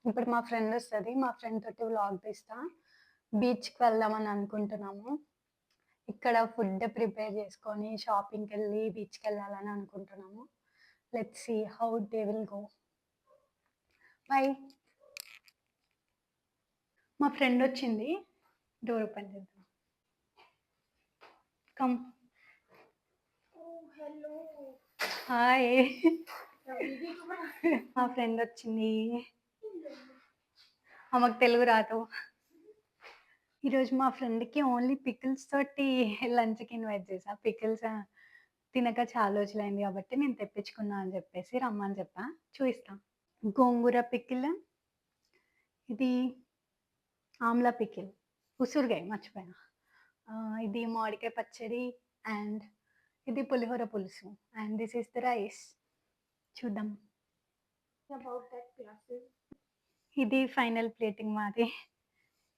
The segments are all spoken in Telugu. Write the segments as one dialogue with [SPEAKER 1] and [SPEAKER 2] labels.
[SPEAKER 1] ఇప్పుడు మా ఫ్రెండ్ వస్తది. మా ఫ్రెండ్ తోటి వ్లాగ్ తీస్తా. బీచ్‌కి వెళ్దామని అనుకుంటున్నాము. ఇక్కడ ఫుడ్ ప్రిపేర్ చేసుకొని షాపింగ్‌కెళ్ళి బీచ్‌కెళ్ళాలని అనుకుంటున్నాము. Let's see how they will go. Bye. మా ఫ్రెండ్ వచ్చింది. డోర్ ఓపెన్ చేద్దాం. కమ్. హాయ్. మా ఫ్రెండ్ వచ్చింది. ఆమెకు తెలుగు రాదు. ఈరోజు మా ఫ్రెండ్‌కి ఓన్లీ పికిల్స్ తోటి లంచ్‌కి ఇన్వైట్ చేశా. పికిల్స్ తినక చాలా రోజులైంది కాబట్టి నేను తెప్పించుకున్నా అని చెప్పేసి రమ్మని చెప్పా. చూయిస్తా. గోంగూర పికిల్, ఇది ఆమ్లా పికిల్, ఉసిరికాయ మర్చిపోయాను. ఇది మామిడికాయ పచ్చడి అండ్ ఇది పులిహోర పులుసు and this is the rice. చూద్దాం. ఇది ఫైనల్ ప్లేటింగ్ మాది.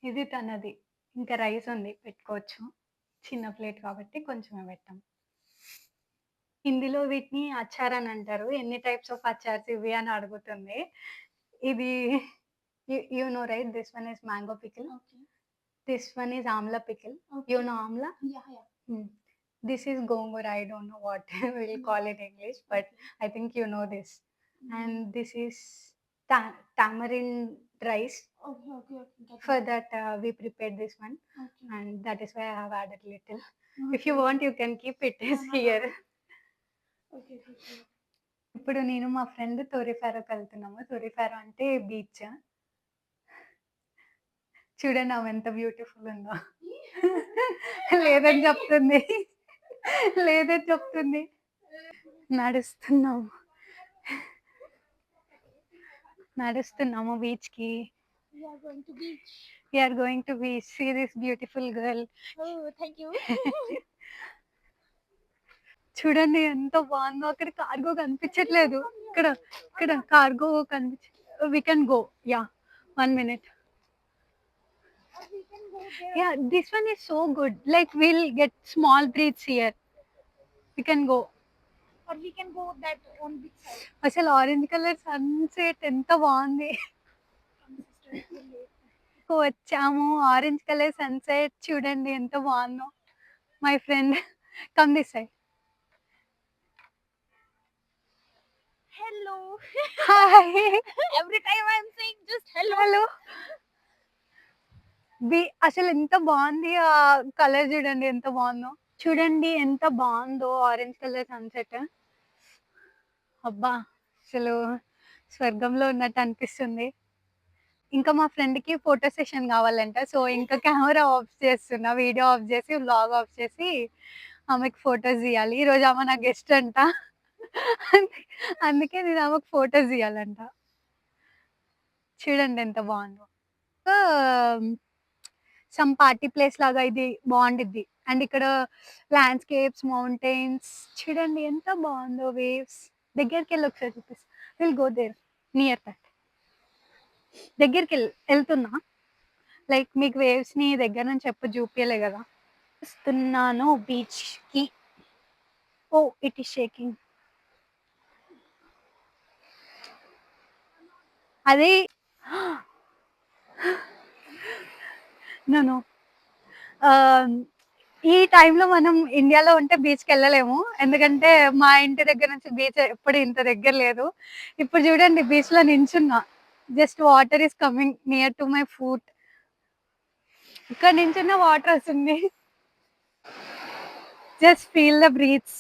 [SPEAKER 1] ఇది తనది. ఇంకా రైస్ ఉంది పెట్టుకోవచ్చు. చిన్న ప్లేట్ కాబట్టి కొంచెమే పెట్టాం. హిందీలో వీటిని అచార్ అని అంటారు. ఎన్ని టైప్స్ ఆఫ్ అచార్స్ ఇవి అని అడుగుతుంది. ఇది you know right, this one is mango pickle. This one is Amla pickle. You know Amla? This is gongura. I don't know what we'll call it in English, but I think you know this. And this is tamarind rice. For that, we prepared this one, and that is why I have added little. If you want, you can keep it is here. ఇప్పుడు నేను మా ఫ్రెండ్ తొరిఫారోకి వెళ్తున్నాము. తొరిఫారో అంటే బీచ్. చూడండి ఆమె ఎంత బ్యూటిఫుల్ ఉందో. లేదని చెప్తుంది. లేదని చెప్తుంది. నడుస్తున్నాము బీచ్‌కి. We are going to beach. See this beautiful girl.
[SPEAKER 2] Oh, thank you.
[SPEAKER 1] చూడండి ఎంత బాగుందో. అక్కడ కార్గో కనిపించట్లేదు. ఇక్కడ cargo we can go. Yeah, 1 minute.
[SPEAKER 2] We can go there.
[SPEAKER 1] Yeah, this one is so good. Like we'll get small breeze here. We can go.
[SPEAKER 2] Or we can go that on beach side.
[SPEAKER 1] అసలు ఆరెంజ్ కలర్ సన్సెట్ ఎంత బాగుంది. వచ్చాము. ఆరెంజ్ కలర్ సన్సెట్ చూడండి ఎంత బాగుందో. My friend come this side.
[SPEAKER 2] Hello.
[SPEAKER 1] Hi.
[SPEAKER 2] Every time I'm saying just hello.
[SPEAKER 1] Hello. అసలు ఎంత బాగుంది. ఆ కలర్ చూడండి ఎంత బాగుందో. చూడండి ఎంత బాగుందో ఆరెంజ్ కలర్ సన్సెట్. అబ్బా అసలు స్వర్గంలో ఉన్నట్టు అనిపిస్తుంది. ఇంకా మా ఫ్రెండ్‌కి ఫోటో సెషన్ కావాలంట. సో ఇంకా కెమెరా ఆఫ్ చేస్తున్నా. వీడియో ఆఫ్ చేసి వ్లాగ్ ఆఫ్ చేసి ఆమెకి ఫోటోస్ తీయాలి. ఈరోజు ఆమె నా గెస్ట్ అంట. అందుకే నేను ఆమెకు ఫోటోస్ తీయాలంట. చూడండి ఎంత బాగుందో. సమ్ పార్టీ ప్లేస్ లాగా ఇది బాగుండిద్ది. అండ్ ఇక్కడ ల్యాండ్స్కేప్స్, మౌంటైన్స్ చూడండి ఎంత బాగుందో. వేవ్స్ దగ్గరికి వెళ్ళి ఒకసారి చూపిస్తా. Will go there near that. దగ్గరికి వెళ్తున్నా. లైక్ మీకు వేవ్స్ ని దగ్గర నుంచి ఎప్పుడు చూపించలే కదా. వస్తున్నాను బీచ్ కి. Oh it is shaking. అది నో ఈ టైంలో మనం ఇండియాలో ఉంటే బీచ్కి వెళ్ళలేము. ఎందుకంటే మా ఇంటి దగ్గర నుంచి బీచ్ ఎప్పుడు ఇంత దగ్గర లేదు. ఇప్పుడు చూడండి బీచ్ లో నించున్నా. Just water is coming near to my foot. ఇక్కడ నించున్న వాటర్ వస్తుంది. Just feel the breathes.